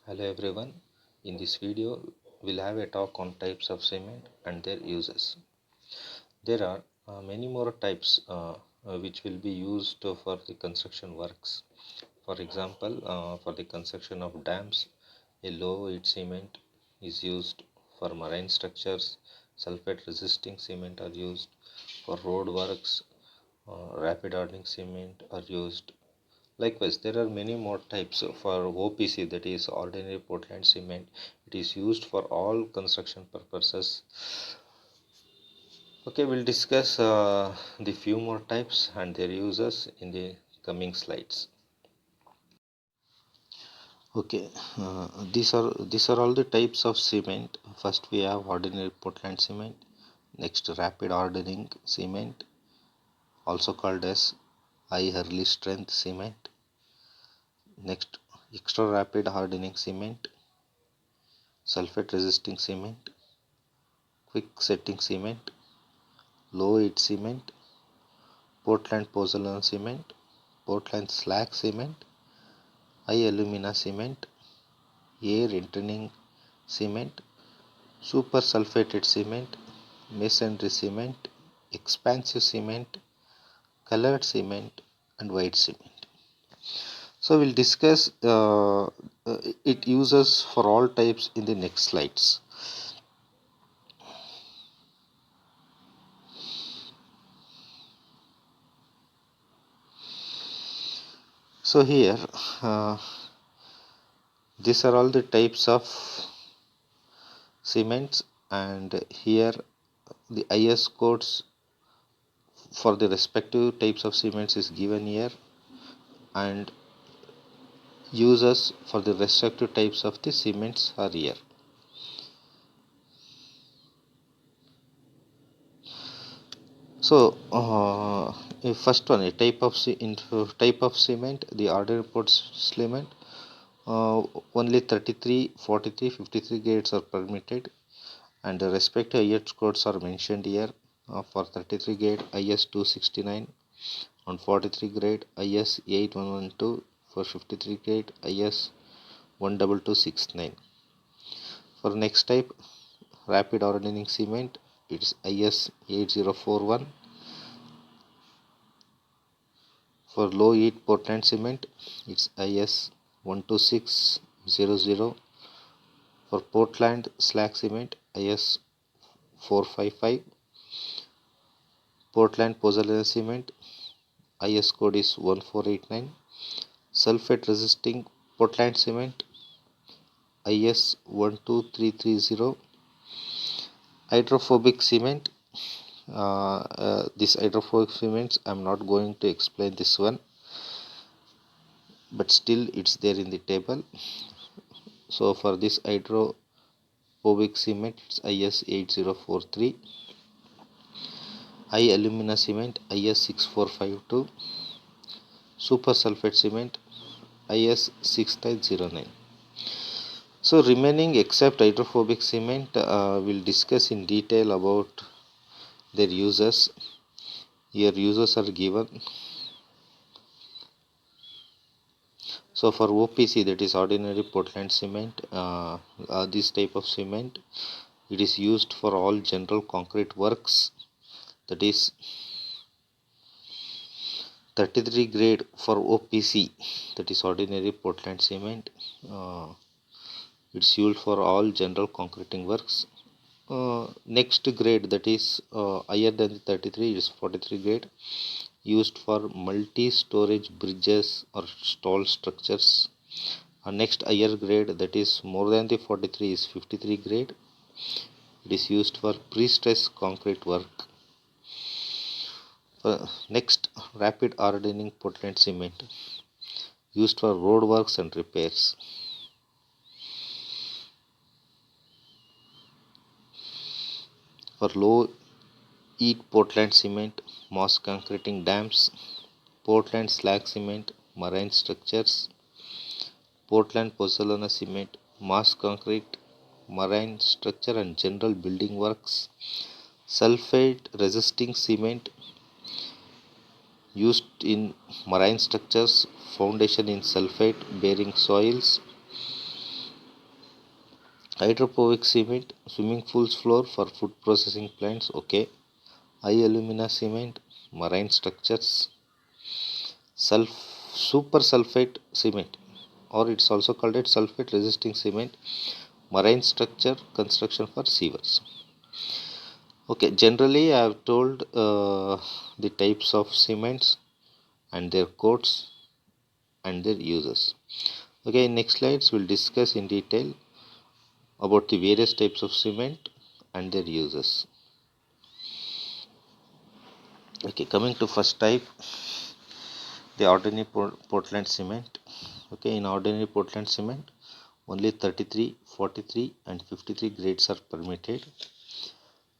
Hello everyone. In this video, we'll have a talk on types of cement and their uses. There are many more types which will be used for the construction works. For example, for the construction of dams, a low heat cement is used. For marine structures, sulfate resisting cement are used. For road works, rapid hardening cement are used. Likewise, there are many more types for OPC, that is ordinary Portland cement. It is used for all construction purposes. Okay, we'll discuss the few more types and their uses in the coming slides. Okay, these are all the types of cement. First, we have ordinary Portland cement. Next, rapid hardening cement, also called as high Hurley strength cement. Next, extra rapid hardening cement, sulfate resisting cement, quick setting cement, low heat cement, Portland pozzolan cement, Portland slag cement, high alumina cement, air internning cement, super sulfated cement, masonry cement, expansive cement, colored cement, and white cement. So we'll discuss it uses for all types in the next slides. So here, these are all the types of cements, and here the IS codes for the respective types of cements is given here, and uses for the respective types of the cements are here. So first one, a type of cement, the ordinary Portland cement. Only 33, 43, 53 grades are permitted, and the respective IS codes are mentioned here. For 33 grade IS 269, on 43 grade IS 8112, for 53 grade IS 12269. For next type, rapid hardening cement, it's IS 8041. For low heat Portland cement, it's IS 12600. For Portland slag cement, IS 455. Portland pozzolan cement, IS code is 1489. Sulfate resisting Portland cement, IS 12330. Hydrophobic cement, this hydrophobic cements I'm not going to explain this one, but still it's there in the table. So for this hydrophobic cement, it's IS 8043. High alumina cement, IS 6452. Super sulfate cement, IS 6909. So remaining except hydrophobic cement, we'll discuss in detail about their uses. Here uses are given. So for OPC, that is ordinary Portland cement, this type of cement, it is used for all general concrete works. That is 33 grade for OPC, that is ordinary Portland cement. It's used for all general concreting works. Next grade, that is higher than the 33, is 43 grade, used for multi-storage bridges or stall structures. Next higher grade, that is more than the 43, is 53 grade. It is used for pre-stress concrete work. Next, rapid hardening Portland cement, used for road works and repairs. For low heat Portland cement, mass concreting dams. Portland slag cement, marine structures. Portland pozzolan cement, mass concrete, marine structure and general building works. Sulfate resisting cement, used in marine structures, foundation in sulfate bearing soils. Hydroponic cement, swimming pools floor for food processing plants, okay. High alumina cement, marine structures, sulf super sulfate cement, or it's also called it sulfate resisting cement, marine structure construction for sewers. Okay, generally I have told the types of cements and their codes and their uses. Okay, in next slides we'll discuss in detail about the various types of cement and their uses. Okay, coming to first type, the ordinary Portland cement. Okay, in ordinary Portland cement, only 33, 43 and 53 grades are permitted.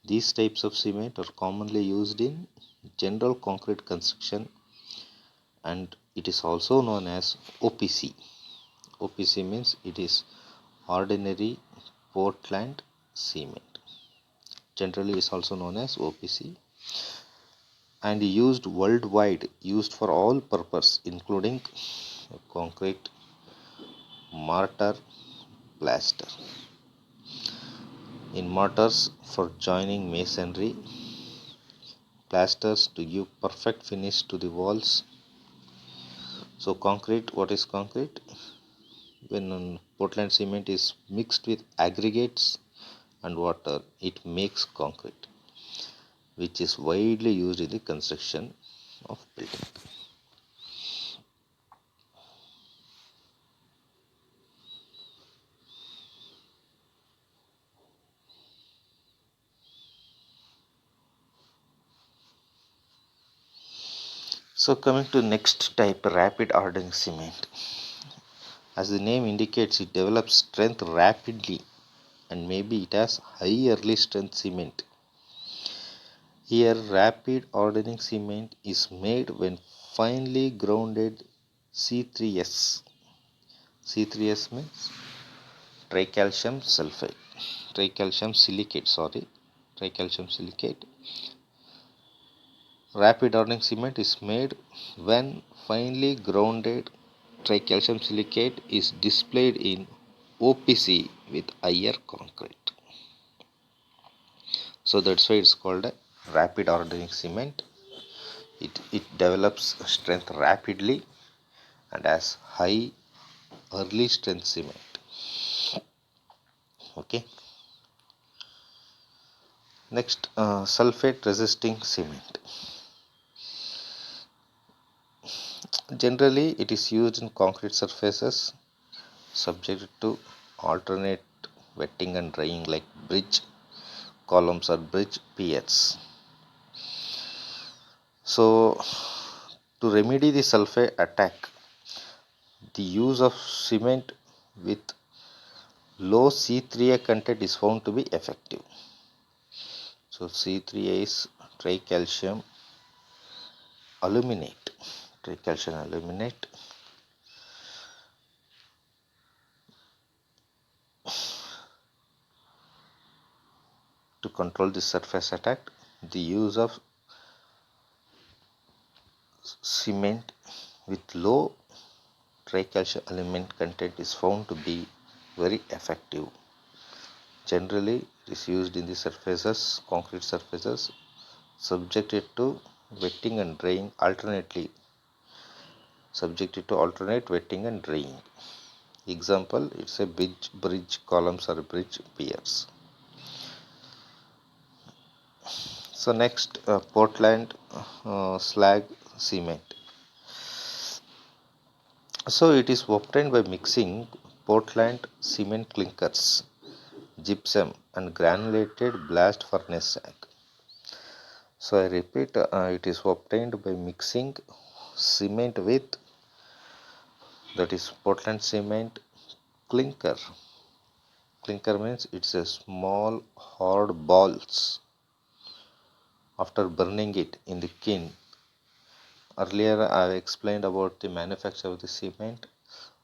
These types of cement are commonly used in general concrete construction, and it is also known as OPC. OPC means it is ordinary Portland cement. Generally is also known as OPC, and used worldwide, used for all purpose including concrete, mortar, plaster. In mortars for joining masonry, plasters to give perfect finish to the walls. So concrete, what is concrete? When Portland cement is mixed with aggregates and water, it makes concrete, which is widely used in the construction of building. So coming to next type, rapid hardening cement. As the name indicates, it develops strength rapidly, and maybe it has high early strength cement. Here rapid hardening cement is made when finely grounded C3S. C3S means tricalcium sulfate, tricalcium silicate, tricalcium silicate. Rapid hardening cement is made when finely grounded tricalcium silicate is displayed in OPC with higher concrete. So that's why it's called a rapid hardening cement. It develops strength rapidly and has high early strength cement. Okay. Next, sulfate resisting cement. Generally, it is used in concrete surfaces subject to alternate wetting and drying like bridge columns or bridge piers. So, to remedy the sulfate attack, the use of cement with low C3A content is found to be effective. So, C3A is tricalcium aluminate. Tricalcium aluminate. To control the surface attack, the use of cement with low tricalcium aluminate content is found to be very effective. Generally, it is used in the surfaces, concrete surfaces, subjected to wetting and drying alternately. Subjected to alternate wetting and drying. Example, it's a bridge columns or bridge piers. So next, Portland slag cement. So it is obtained by mixing Portland cement clinkers, gypsum and granulated blast furnace slag. So I repeat, it is obtained by mixing cement with, that is Portland cement clinker. Clinker means it's a small hard balls. After burning it in the kiln, earlier I explained about the manufacture of the cement.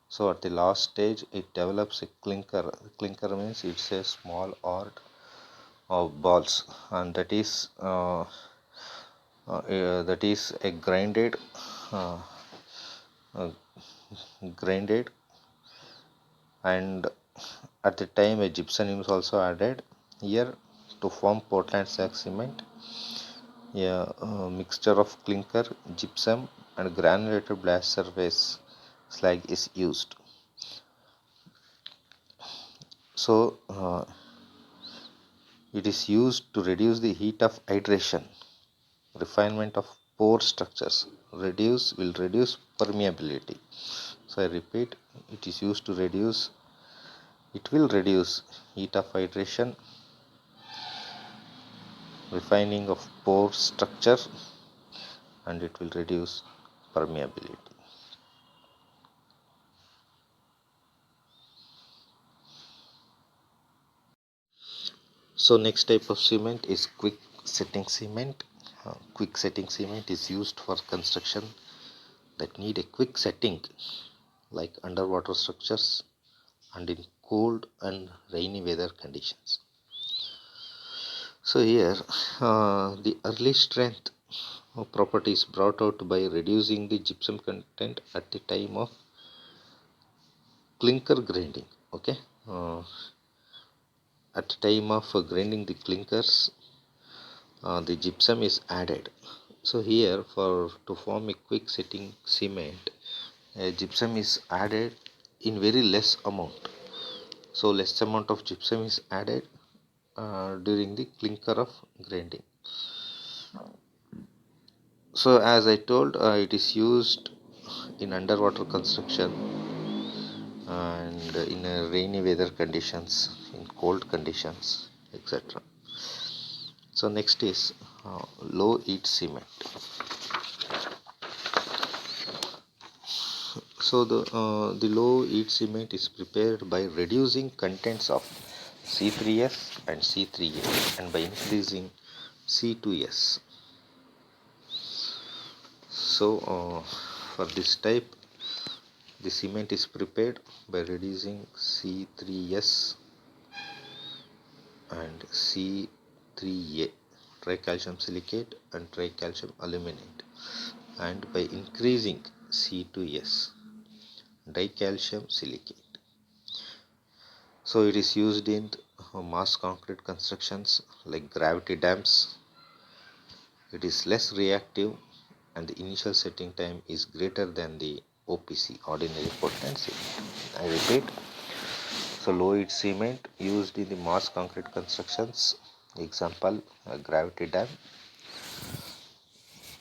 So at the last stage it develops a clinker. Clinker means it's a small hard of balls, and that is a uh, uh, grinded and At the time a gypsum is also added here to form Portland slag cement. A mixture of clinker, gypsum and granulated blast surface slag is used. So it is used to reduce the heat of hydration, refinement of pore structures, reduce permeability. So I repeat, it is used to reduce, it will reduce heat of hydration, refining of pore structure, and it will reduce permeability. So next type of cement is quick setting cement. Quick setting cement is used for construction that need a quick setting like underwater structures and in cold and rainy weather conditions. So here the early strength property is brought out by reducing the gypsum content at the time of clinker grinding. Okay, at the time of grinding the clinkers, the gypsum is added. So here for to form a quick setting cement, gypsum is added in very less amount. So less amount of gypsum is added during the clinker of grinding. So as I told, it is used in underwater construction and in rainy weather conditions, in cold conditions, etc. So next is low heat cement. So the low heat cement is prepared by reducing contents of C3S and C3A and by increasing C2S. So for this type, the cement is prepared by reducing C3S and C3A, tricalcium silicate and tricalcium aluminate, and by increasing C2S, dicalcium silicate. So it is used in mass concrete constructions like gravity dams. It is less reactive and the initial setting time is greater than the OPC, ordinary Portland cement. I repeat, so low heat cement used in the mass concrete constructions, example a gravity dam.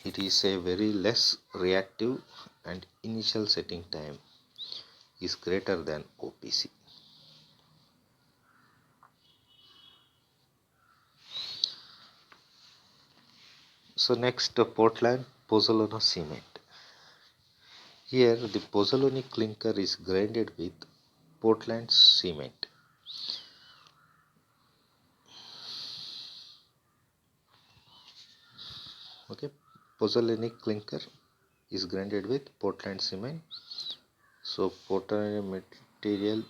It is a very less reactive and initial setting time is greater than OPC. So next Portland Pozzolana cement. Here the Pozzolana clinker is grinded with Portland cement. Okay, Pozzolana clinker is grinded with Portland cement. So Portland material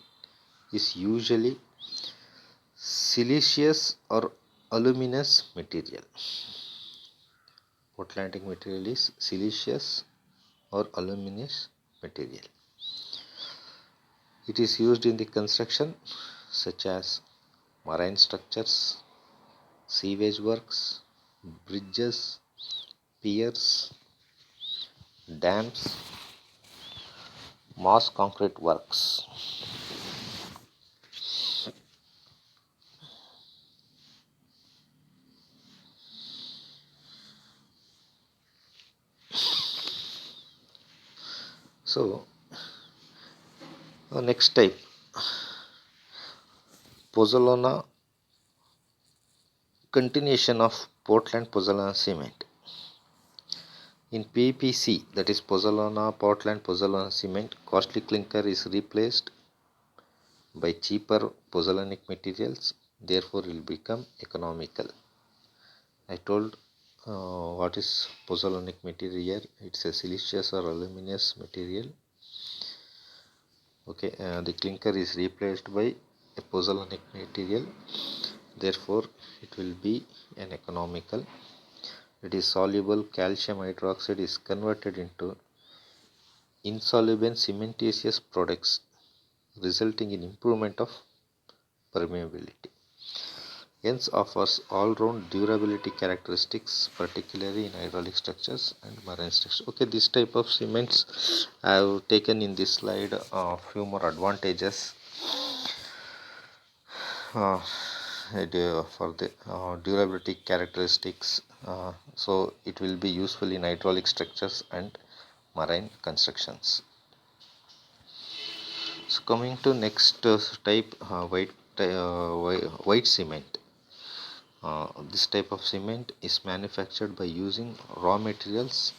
is usually siliceous or aluminous material. Portlandic material is siliceous or aluminous material. It is used in the construction such as marine structures, sewage works, bridges, piers, dams, mass concrete works. So next type, Pozzolana, continuation of Portland Pozzolana cement. In PPC, that is Portland Pozzolana cement, costly clinker is replaced by cheaper pozzolanic materials, therefore it will become economical. I told what is pozzolanic material here. It's a siliceous or aluminous material. Okay, the clinker is replaced by a pozzolanic material, therefore it will be an economical. It is soluble calcium hydroxide is converted into insoluble cementitious products, resulting in improvement of permeability. Hence offers all-round durability characteristics, particularly in hydraulic structures and marine structures. Okay, this type of cements I have taken in this slide a few more advantages uh, for the durability characteristics. So it will be useful in hydraulic structures and marine constructions. So coming to next type, white cement. This type of cement is manufactured by using raw materials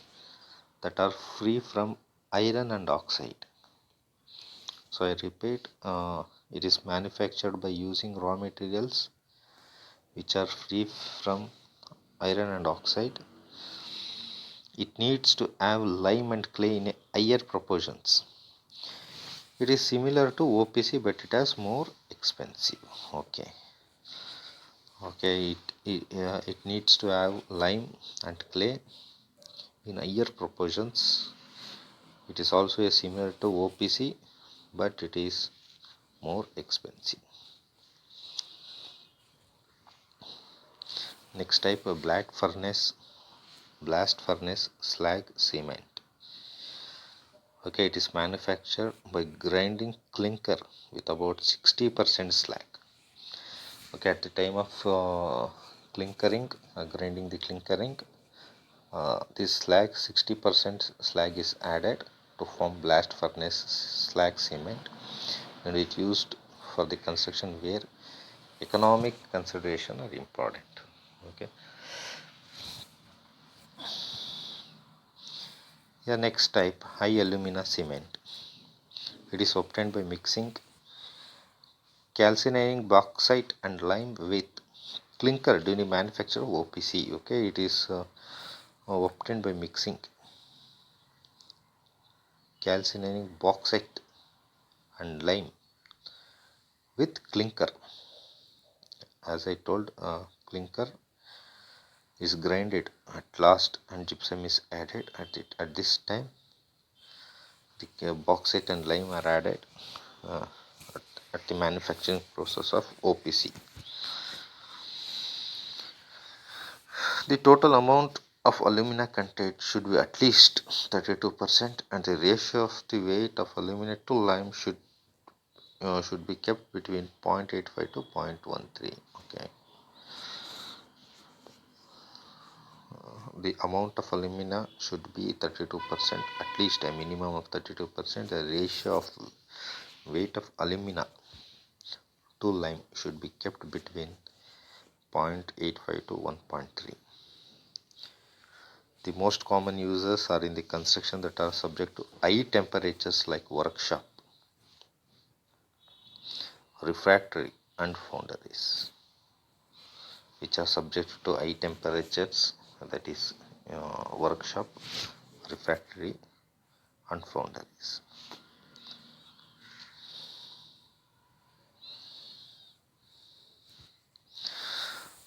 that are free from iron and oxide. So I repeat, it is manufactured by using raw materials which are free from iron and oxide. It needs to have lime and clay in higher proportions. It is similar to OPC, but it has more expensive. Okay. It needs to have lime and clay in higher proportions. It is also a similar to OPC, but it is more expensive. Next type of blast furnace slag cement. Okay, it is manufactured by grinding clinker with about 60% slag. Okay, at the time of grinding the clinkering, this slag 60% slag is added to form blast furnace slag cement, and it used for the construction where economic consideration are important. Okay. The next type, high alumina cement. It is obtained by mixing calcining bauxite and lime with clinker during manufacture of OPC. Okay, it is obtained by mixing calcining bauxite and lime with clinker. As I told, clinker is grinded at last and gypsum is added at this time. The bauxite and lime are added uh, at the manufacturing process of OPC. The total amount of alumina content should be at least 32%, and the ratio of the weight of alumina to lime should be kept between 0.85 to 0.13. Okay. The amount of alumina should be 32%, at least a minimum of 32%. The ratio of weight of alumina to lime should be kept between 0.85 to 1.3. The most common uses are in the construction that are subject to high temperatures like workshop, refractory and foundries, which are subject to high temperatures, that is workshop, refractory and foundries.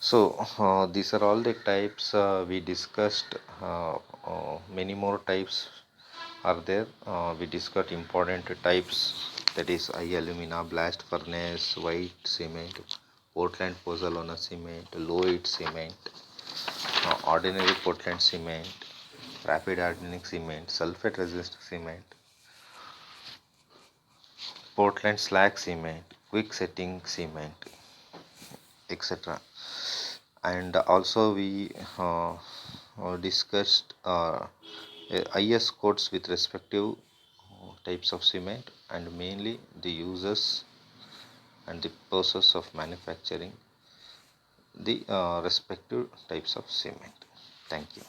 So these are all the types we discussed. Many more types are there. We discussed important types, that is high alumina, blast furnace, white cement, Portland pozzolana cement, low heat cement, ordinary Portland cement, rapid hardening cement, sulfate resistant cement, Portland slag cement, quick setting cement, etc. And also we discussed IS codes with respective types of cement, and mainly the uses and the process of manufacturing the respective types of cement. Thank you.